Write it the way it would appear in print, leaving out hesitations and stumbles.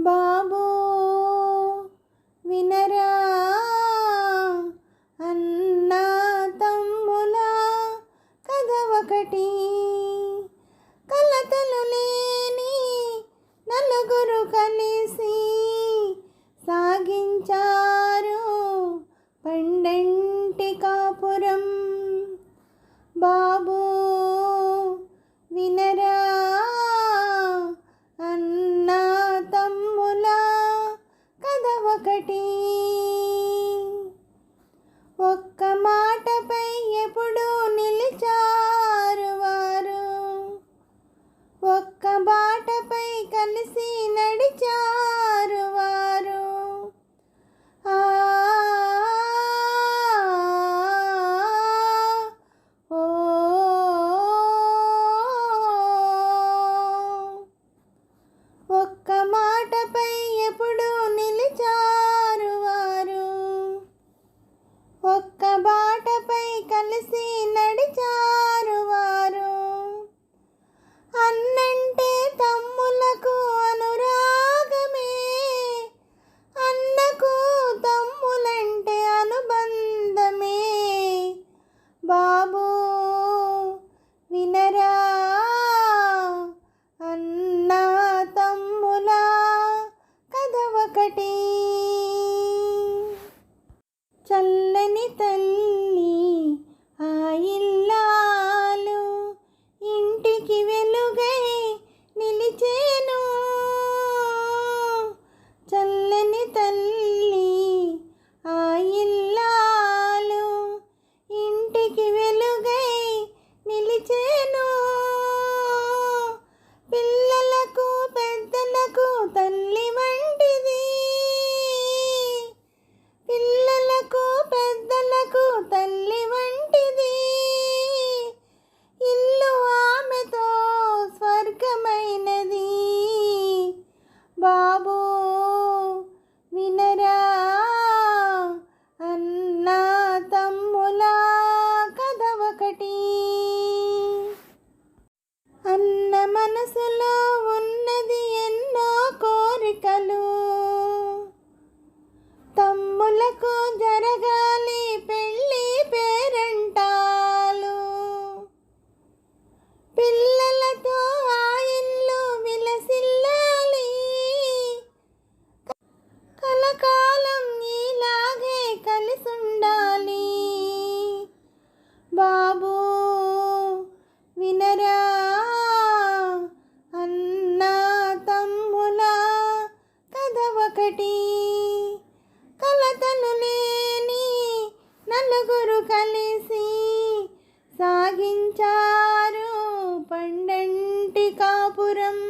బాబూ వినరా అన్నా తమ్ముల కథ ఒకటి. కలతలు లేని నలుగురు కలిసి సాగించారు పండంటి కాపురం. బాబూ వినరా అన్నా తమ్ముల కథ ఒకటి. ఒక్క మాటపై ఎప్పుడూ నిలిచారు వారు, ఒక్క బాటపై కలిసి నడిచారు వారు. ఒక్క మాటపై ఎప్పుడూ నిలిచారు వారు, ఒక్క బాటపై కలిసి నడిచారు వారు. అన్నంటే తమ్ములకు అనురాగమే, అన్నకు తమ్ములంటే అనుబంధమే. బాబూ వినరా అన్నా తమ్ముల కథ ఒకటి. చల్లని తల్లి ఆ ఇల్లాలు ఇంటికి వెలుగై నిలిచేను. చల్లని తల్లి ఆ ఇల్లాలు ఇంటికి వెలుగై నిలిచేను. పిల్లలకు పెద్దలకు తల్లి వంటిది, పిల్లలకు పెద్దలకు తల్లి వంటిది. ఇల్లు ఆమెతో స్వర్గమైనది. బాబూ వినరా అన్నా తమ్ముల కథ ఒకటి. అన్న మనసులో ఉన్నది ఎన్నో కోరికలు, తమ్ములకు జరగాలి పెళ్ళి పేరంటాలు. పిల్లలతో ఆ ఇల్లు విలసిల్లాలి, కలకాలం ఇలాగే కలిసుండాలి. బాబూ వినరా అన్నా తమ్ముల కథ ఒకటి. కలతలు లేని నలుగురు కలిసి సాగించారు పండంటి కాపురం.